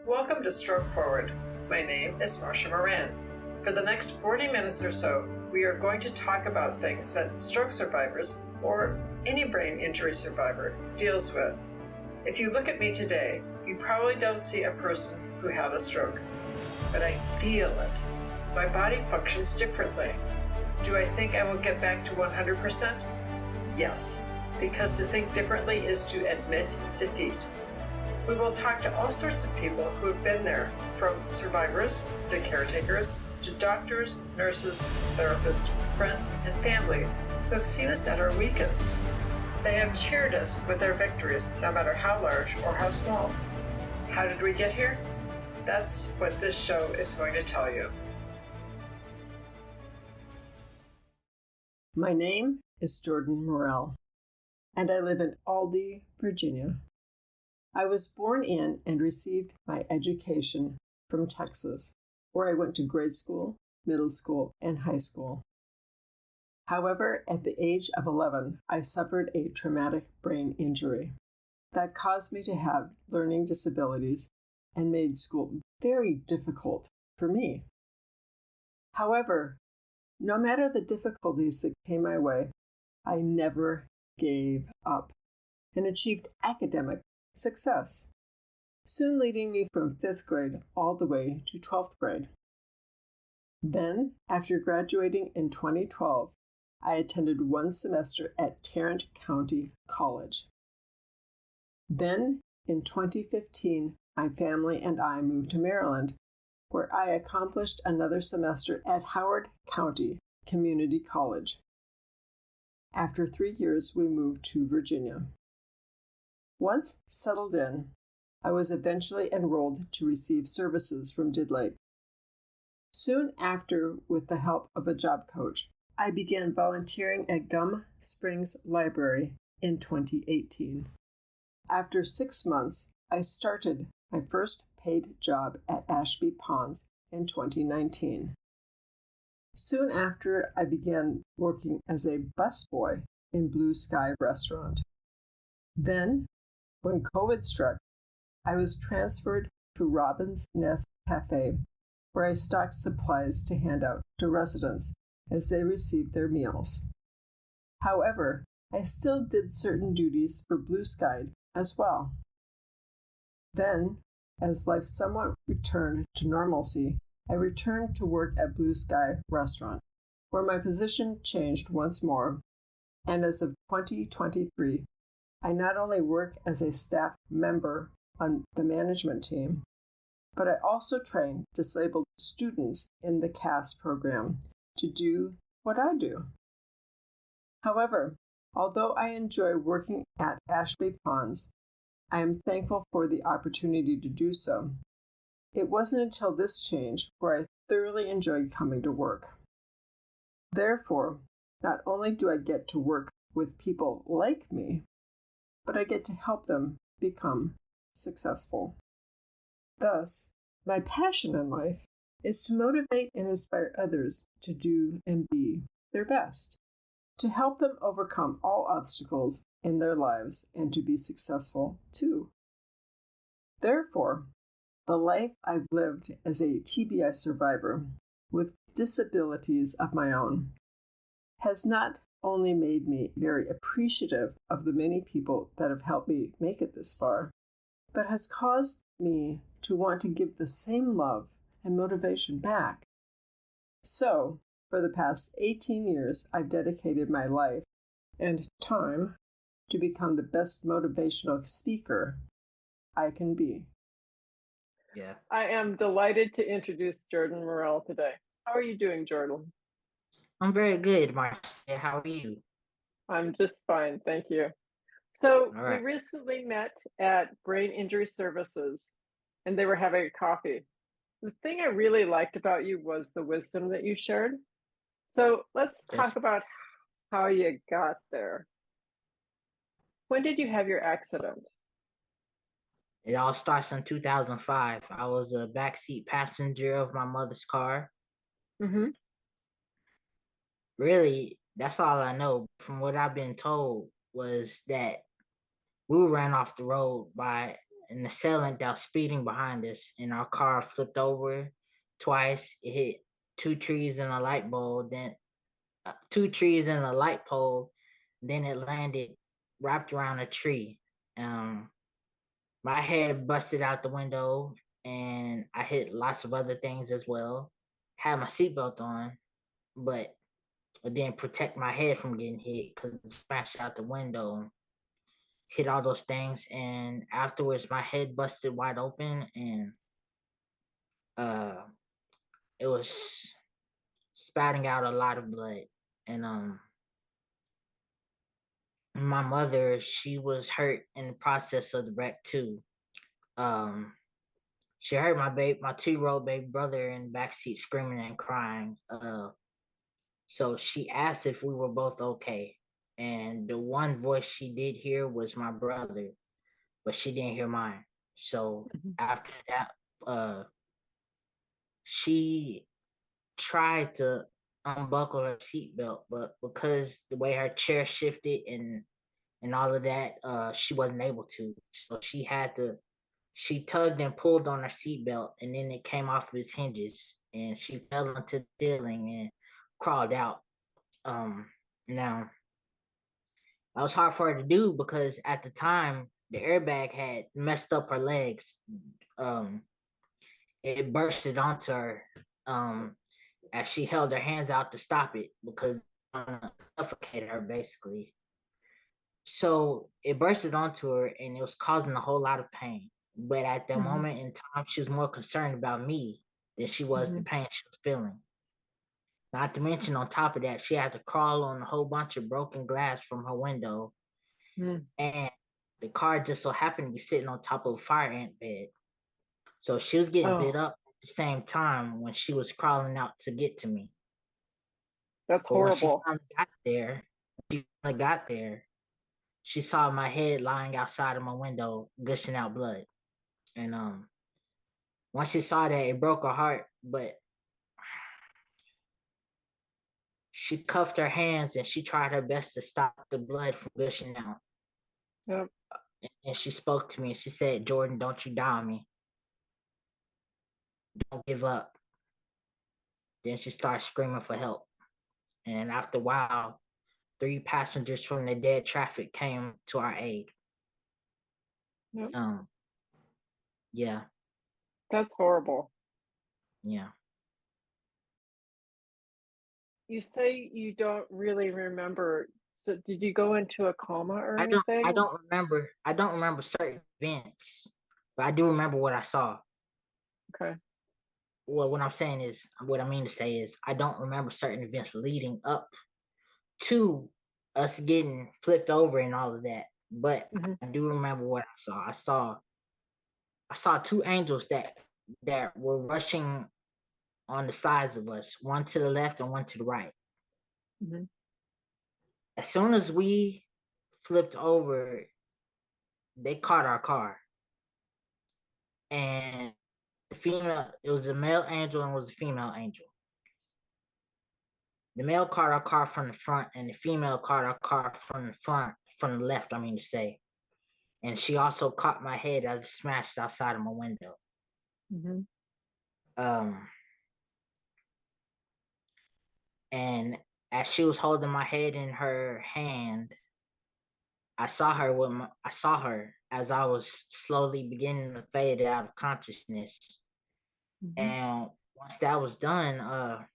Welcome to Stroke Forward. My name is Marcia Moran. For the next 40 minutes or so, we are going to talk about things that stroke survivors, or any brain injury survivor, deals with. If you look at me today, you probably don't see a person who had a stroke, but I feel it. My body functions differently. Do I think I will get back to 100%? Yes, because to think differently is to admit defeat. We will talk to all sorts of people who have been there, from survivors to caretakers to doctors, nurses, therapists, friends, and family who have seen us at our weakest. They have cheered us with their victories, no matter how large or how small. How did we get here? That's what this show is going to tell you. My name is Jordan Murrell, and I live in Aldie, Virginia. I was born in and received my education from Texas, where I went to grade school, middle school, and high school. However, at the age of 11, I suffered a traumatic brain injury that caused me to have learning disabilities and made school very difficult for me. However, no matter the difficulties that came my way, I never gave up and achieved academic success, soon leading me from 5th grade all the way to 12th grade. Then, after graduating in 2012, I attended one semester at Tarrant County College. Then, in 2015, my family and I moved to Maryland, where I accomplished another semester at Howard County Community College. After 3 years, we moved to Virginia. Once settled in, I was eventually enrolled to receive services from Didlake. Soon after, with the help of a job coach, I began volunteering at Gum Springs Library in 2018. After 6 months, I started my first paid job at Ashby Ponds in 2019. Soon after, I began working as a busboy in Blue Sky Restaurant. Then, when COVID struck, I was transferred to Robin's Nest Cafe, where I stocked supplies to hand out to residents as they received their meals. However, I still did certain duties for Blue Sky as well. Then, as life somewhat returned to normalcy, I returned to work at Blue Sky Restaurant, where my position changed once more, and as of 2023, I not only work as a staff member on the management team, but I also train disabled students in the CAS program to do what I do. However, although I enjoy working at Ashby Ponds, I am thankful for the opportunity to do so. It wasn't until this change where I thoroughly enjoyed coming to work. Therefore, not only do I get to work with people like me, but I get to help them become successful. Thus, my passion in life is to motivate and inspire others to do and be their best, to help them overcome all obstacles in their lives and to be successful too. Therefore, the life I've lived as a TBI survivor with disabilities of my own has not only made me very appreciative of the many people that have helped me make it this far, but has caused me to want to give the same love and motivation back. So, for the past 18 years, I've dedicated my life and time to become the best motivational speaker I can be. Yeah. I am delighted to introduce Jordan Murrell today. How are you doing, Jordan? I'm very good, Marcia. How are you? I'm just fine, thank you. So All we right. recently met at Brain Injury Services, and they were having a coffee. The thing I really liked about you was the wisdom that you shared. So let's Yes. talk about how you got there. When did you have your accident? It all starts in 2005. I was a backseat passenger of my mother's car. Mm-hmm. Really, that's all I know. From what I've been told was that we ran off the road by an assailant that was speeding behind us, and our car flipped over twice. It hit two trees and a light bulb, then 2 trees and a light pole. Then it landed wrapped around a tree. My head busted out the window, and I hit lots of other things as well. Had my seatbelt on, but it didn't protect my head from getting hit because it smashed out the window, hit all those things, and afterwards my head busted wide open, and uh it was spatting out a lot of blood. And my mother, she was hurt in the process of the wreck too. Um she heard my 2-year-old baby brother in the backseat screaming and crying. So she asked if we were both okay. And the one voice she did hear was my brother, but she didn't hear mine. So after that, she tried to unbuckle her seatbelt, but because the way her chair shifted and all of that, she wasn't able to. So she tugged and pulled on her seatbelt, and then it came off of its hinges, and she fell into the ceiling and crawled out. Now that was hard for her to do because at the time the airbag had messed up her legs. Um, it bursted onto her as she held her hands out to stop it because it suffocated her basically. So it bursted onto her and it was causing a whole lot of pain. But at that moment in time, she was more concerned about me than she was the pain she was feeling. Not to mention, on top of that, she had to crawl on a whole bunch of broken glass from her window. And the car just so happened to be sitting on top of a fire ant bed. So she was getting bit up at the same time when she was crawling out to get to me. That's But when horrible. she finally got there, she saw my head lying outside of my window, gushing out blood. And once she saw that, it broke her heart. But she cuffed her hands and she tried her best to stop the blood from gushing out. Yep. And she spoke to me and she said, "Jordan, don't you die on me. Don't give up." Then she started screaming for help. And after a while, 3 passengers from the dead traffic came to our aid. Yep. Yeah. That's horrible. Yeah. You say you don't really remember. So did you go into a coma or anything? I don't remember certain events, but I do remember what I saw. Okay. Well, what I mean to say is I don't remember certain events leading up to us getting flipped over and all of that. But I do remember what I saw. I saw 2 angels that were rushing on the sides of us, one to the left and one to the right. As soon as we flipped over, they caught our car. And it was a male angel and it was a female angel. The male caught our car from the front and the female caught our car from the left, I mean to say. And she also caught my head as it smashed outside of my window. And as she was holding my head in her hand, I saw her as I was slowly beginning to fade out of consciousness. And once that was done, I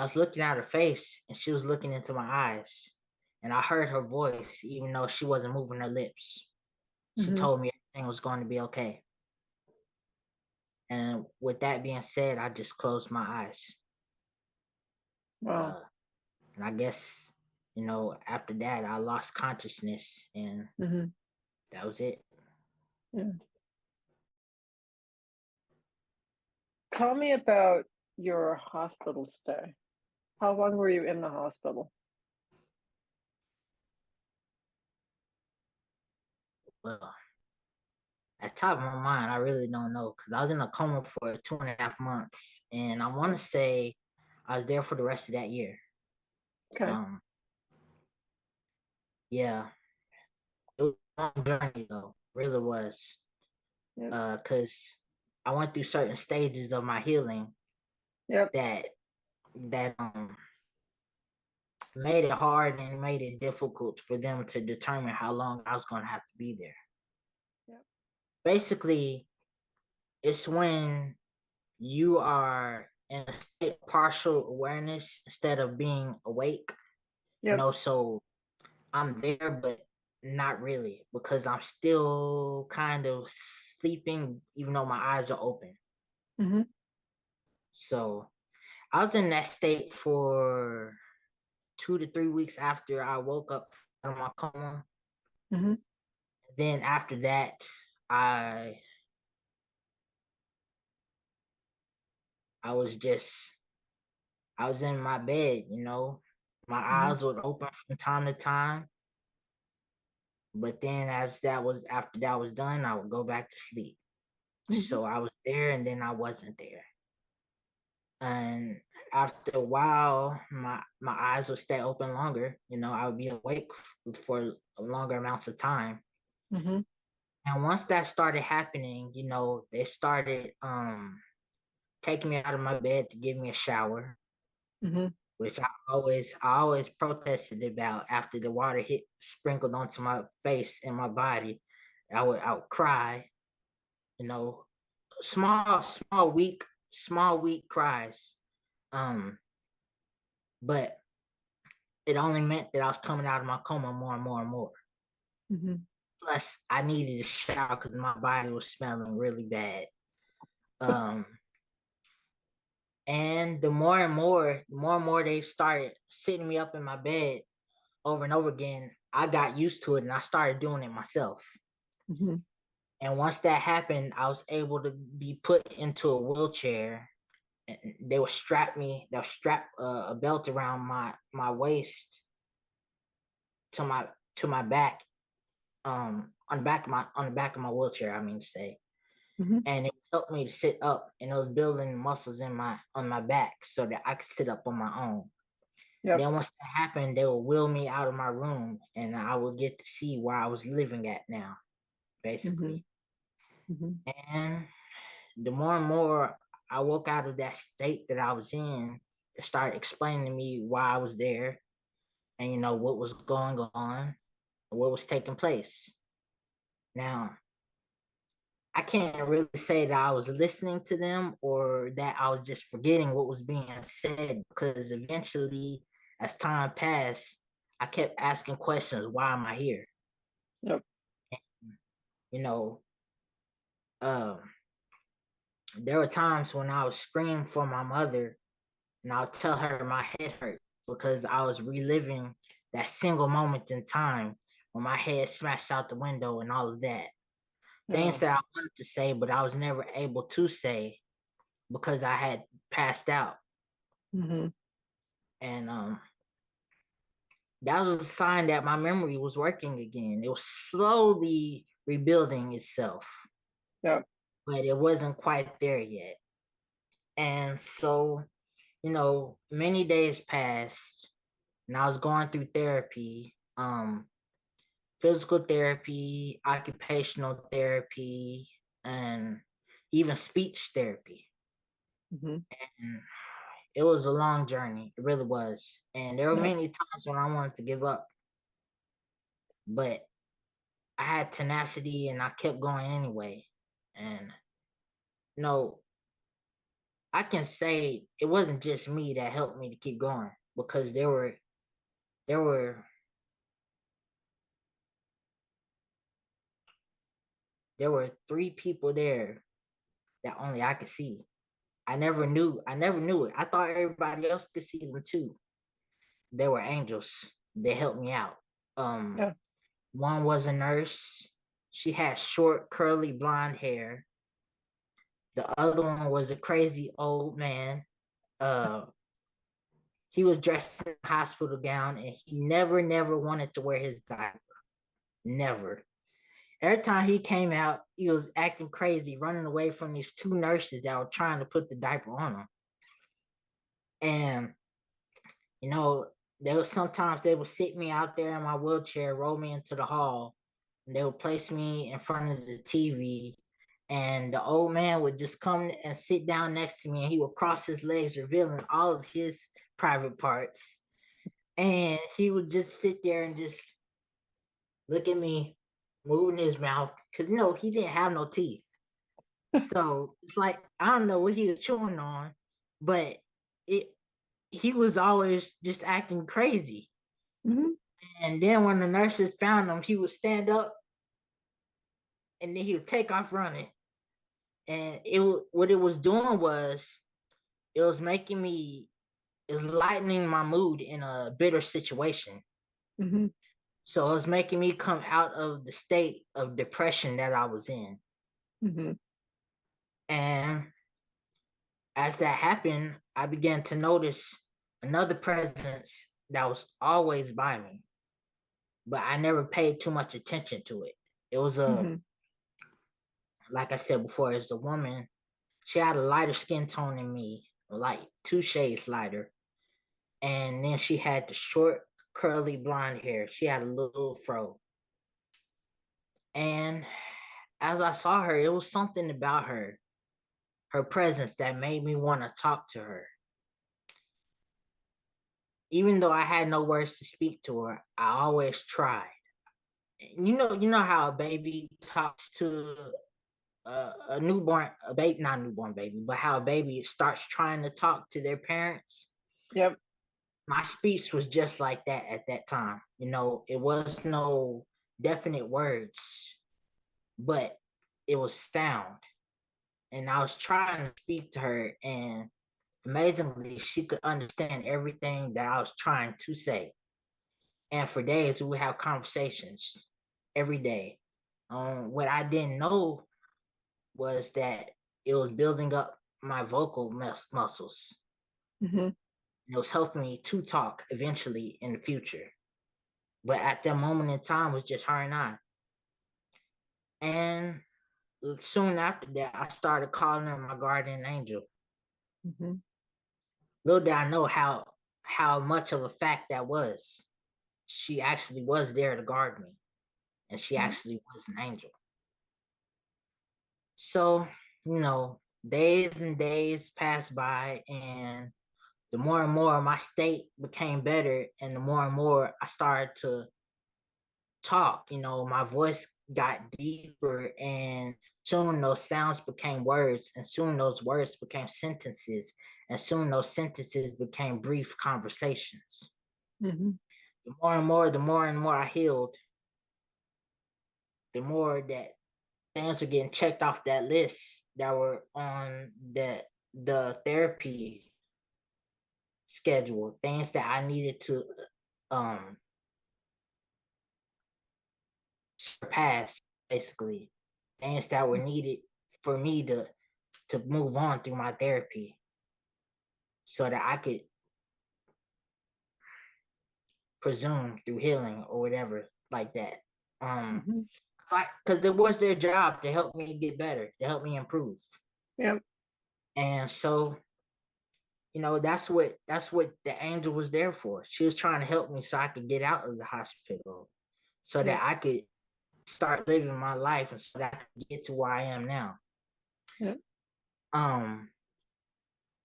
was looking at her face and she was looking into my eyes. And I heard her voice, even though she wasn't moving her lips. She told me everything was going to be okay. And with that being said, I just closed my eyes. Wow. And I guess, after that, I lost consciousness and that was it. Yeah. Tell me about your hospital stay. How long were you in the hospital? Well, at top of my mind, I really don't know because I was in a coma for 2.5 months, and I want to say I was there for the rest of that year. Okay. Yeah, long journey though, really was. Yep. Cause I went through certain stages of my healing Yep. that made it hard and made it difficult for them to determine how long I was gonna have to be there. Yep. Basically, it's when you are in a state of partial awareness instead of being awake. Yep. So I'm there, but not really because I'm still kind of sleeping, even though my eyes are open. Mm-hmm. So I was in that state for 2 to 3 weeks after I woke up from my coma. Mm-hmm. Then after that, I I was just I was in my bed, My Mm-hmm. eyes would open from time to time, but then after that was done, I would go back to sleep. Mm-hmm. So I was there and then I wasn't there. And after a while, my eyes would stay open longer. I would be awake for longer amounts of time. Mm-hmm. And once that started happening, they started taking me out of my bed to give me a shower, Mm-hmm. which I always protested about. After the water sprinkled onto my face and my body, I would cry, you know, small weak cries. Um, but it only meant that I was coming out of my coma more and more and more. Mm-hmm. Plus, I needed a shower because my body was smelling really bad. Um, and the more and more they started sitting me up in my bed over and over again, I got used to it and I started doing it myself. Mm-hmm. And once that happened, I was able to be put into a wheelchair. And they'll strap a belt around my waist to my back, on the back of my wheelchair, I mean to say. Mm-hmm. And it helped me to sit up, and it was building muscles on my back so that I could sit up on my own. Yep. Then once that happened, they would wheel me out of my room and I would get to see where I was living at now, Mm-hmm. basically. Mm-hmm. And the more and more I woke out of that state that I was in, they started explaining to me why I was there and what was going on, what was taking place. Now, I can't really say that I was listening to them or that I was just forgetting what was being said, because eventually, as time passed, I kept asking questions. Why am I here? Yep. You know, um, there were times when I would scream for my mother and I'll tell her my head hurt because I was reliving that single moment in time when my head smashed out the window and all of that. Yeah. Things that I wanted to say, but I was never able to say because I had passed out. Mm-hmm. And that was a sign that my memory was working again. It was slowly rebuilding itself, Yep. but it wasn't quite there yet. And so, many days passed and I was going through therapy, physical therapy, occupational therapy, and even speech therapy. Mm-hmm. And it was a long journey. It really was. And there were Yep. many times when I wanted to give up, but I had tenacity and I kept going anyway. And no, I can say it wasn't just me that helped me to keep going, because there were there were three people there that only I could see. I never knew it. I thought everybody else could see them too. They were angels. They helped me out. Um, Yeah. One was a nurse. She had short, curly blonde hair. The other one was a crazy old man. Uh, he was dressed in a hospital gown and he never wanted to wear his diaper. Never. Every time he came out, he was acting crazy, running away from these two nurses that were trying to put the diaper on him. And you know, there was sometimes they would sit me out there in my wheelchair, roll me into the hall, and they would place me in front of the TV, and the old man would just come and sit down next to me, and he would cross his legs, revealing all of his private parts. And he would just sit there and just look at me, moving his mouth, because he didn't have no teeth. So it's like I don't know what he was chewing on, but it he was always just acting crazy. Mm-hmm. And then when the nurses found him, he would stand up and then he would take off running. And what it was doing was it was making me it was lightening my mood in a bitter situation. Mm-hmm. So it was making me come out of the state of depression that I was in. Mm-hmm. And as that happened, I began to notice another presence that was always by me, but I never paid too much attention to it. It was Mm-hmm. like I said before, it's a woman. She had a lighter skin tone than me, like 2 shades lighter. And then she had the short, curly blonde hair. She had a little fro. And as I saw her, it was something about her presence that made me want to talk to her. Even though I had no words to speak to her, I always tried. You know how a baby talks to a newborn, a baby, not a newborn baby, but how a baby starts trying to talk to their parents. Yep. My speech was just like that at that time. It was no definite words, but it was sound. And I was trying to speak to her, and amazingly, she could understand everything that I was trying to say. And for days, we would have conversations every day. What I didn't know was that it was building up my vocal muscles. Mm-hmm. It was helping me to talk eventually in the future. But at that moment in time, it was just her and I. And soon after that, I started calling her my guardian angel. Mm-hmm. Little did I know how much of a fact that was. She actually was there to guard me, and she actually was an angel. So, days and days passed by, and the more and more my state became better, and the more and more I started to talk, my voice got deeper, and soon those sounds became words, and soon those words became sentences, and soon those sentences became brief conversations. Mm-hmm. The more and more I healed, the more that things were getting checked off that list that were on the therapy schedule, things that I needed to um surpass, basically, things that were needed for me to move on through my therapy so that I could presume through healing or whatever like that. Mm-hmm. Because it was their job to help me get better, to help me improve. Yep. And so, that's what the angel was there for. She was trying to help me so I could get out of the hospital, so Yep. that I could start living my life, and so that I could get to where I am now. Yep. Um,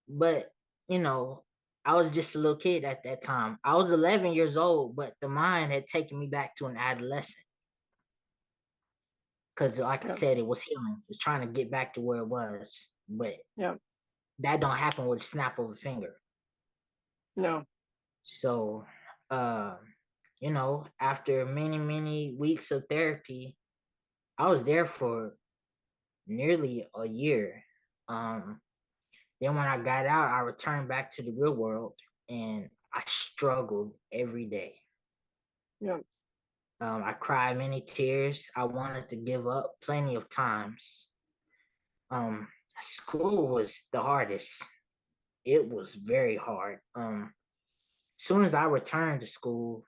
but I was just a little kid at that time. I was 11 years old, but the mind had taken me back to an adolescent. Because, like I Yep. said, it was healing. It was trying to get back to where it was. But Yep. that don't happen with a snap of a finger. No. So, after many, many weeks of therapy, I was there for nearly a year. Then when I got out, I returned back to the real world, and I struggled every day. Yep. I cried many tears. I wanted to give up plenty of times. Um, School was the hardest. It was very hard. Soon as I returned to school,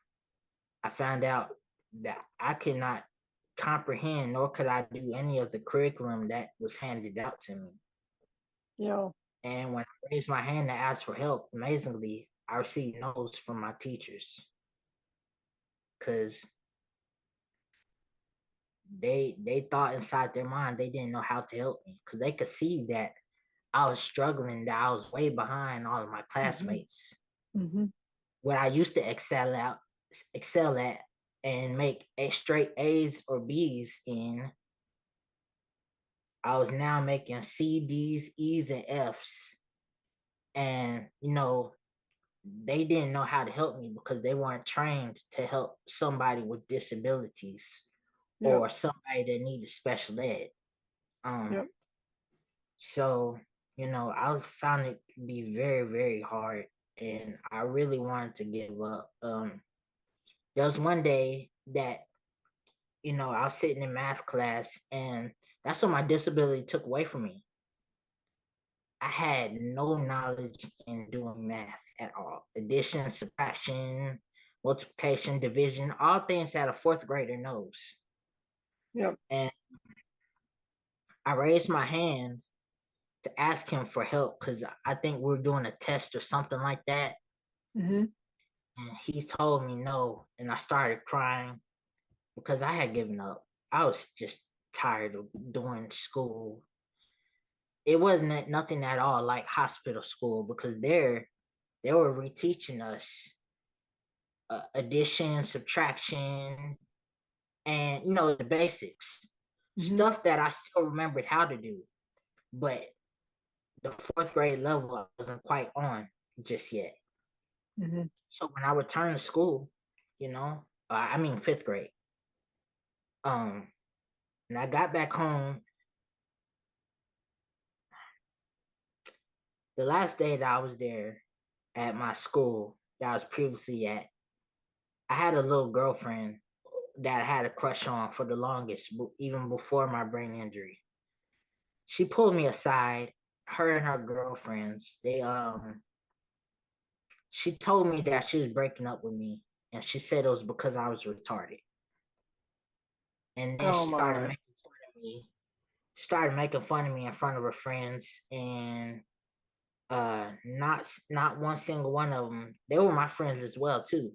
I found out that I could not comprehend nor could I do any of the curriculum that was handed out to me. Yeah. And when I raised my hand to ask for help, amazingly, I received no's from my teachers. Because they thought inside their mind they didn't know how to help me because they could see that I was struggling, that I was way behind all of my classmates. Mm-hmm. What I used to excel at and make straight A's or B's in, I was now making C, D's, E's, and F's. And, they didn't know how to help me because they weren't trained to help somebody with disabilities Yep. or somebody that needed special ed. Yep. So, I was found it to be very, very hard, and I really wanted to give up. There was one day that, I was sitting in math class, and that's what my disability took away from me. I had no knowledge in doing math at all. Addition, subtraction, multiplication, division, all things that a fourth grader knows. Yep. And I raised my hand to ask him for help because I think we were doing a test or something like that. Mm-hmm. And he told me no. And I started crying because I had given up. I was just tired of doing school. It wasn't nothing at all like hospital school because they were reteaching us addition, subtraction, and the basics, Mm-hmm. stuff that I still remembered how to do, but the fourth grade level I wasn't quite on just yet. Mm-hmm. So when I returned to school, fifth grade, and I got back home. The last day that I was there at my school that I was previously at, I had a little girlfriend that I had a crush on for the longest, even before my brain injury. She pulled me aside, her and her girlfriends. She told me that she was breaking up with me, and she said it was because I was retarded. And then Oh she started my. making fun of me. Started making fun of me in front of her friends, and not one single one of them. They were my friends as well too.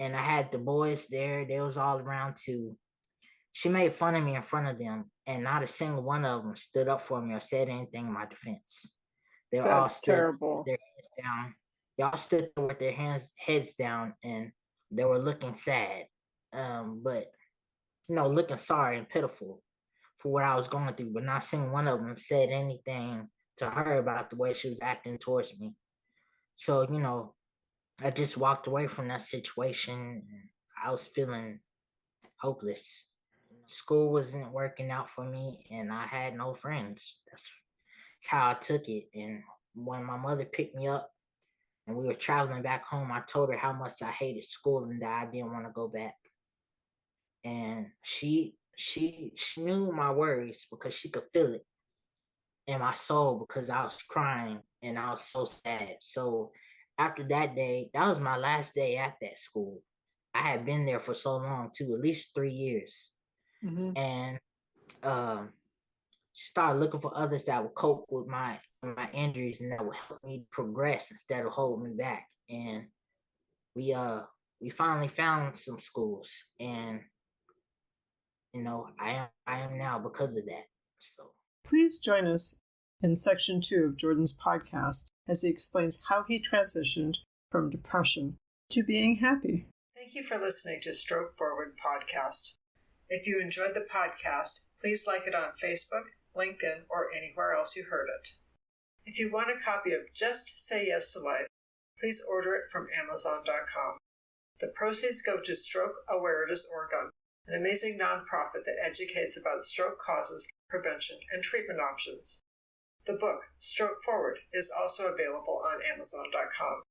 And I had the boys there. They was all around too. She made fun of me in front of them, and not a single one of them stood up for me or said anything in my defense. They all That's stood with terrible. their heads down. They all stood there with their heads down, and they were looking sad, but looking sorry and pitiful for what I was going through. But not seeing one of them said anything to her about the way she was acting towards me. So I just walked away from that situation. And I was feeling hopeless. School wasn't working out for me, and I had no friends. That's how I took it. And when my mother picked me up and we were traveling back home, I told her how much I hated school and that I didn't want to go back. And she knew my worries because she could feel it in my soul because I was crying and I was so sad. So after that day, that was my last day at that school. I had been there for so long too, at least 3 years. Mm-hmm. And started looking for others that would cope with my injuries and that would help me progress instead of holding me back. And we finally found some schools, and I am now because of that. So Please join us in section 2 of Jordan's podcast as he explains how he transitioned from depression to being happy. Thank you for listening to Stroke Forward Podcast. If you enjoyed the podcast, please like it on Facebook, LinkedIn, or anywhere else you heard it. If you want a copy of Just Say Yes to Life, please order it from Amazon.com. The proceeds go to Stroke Awareness Oregon, an amazing nonprofit that educates about stroke causes, prevention, and treatment options. The book, Stroke Forward, is also available on Amazon.com.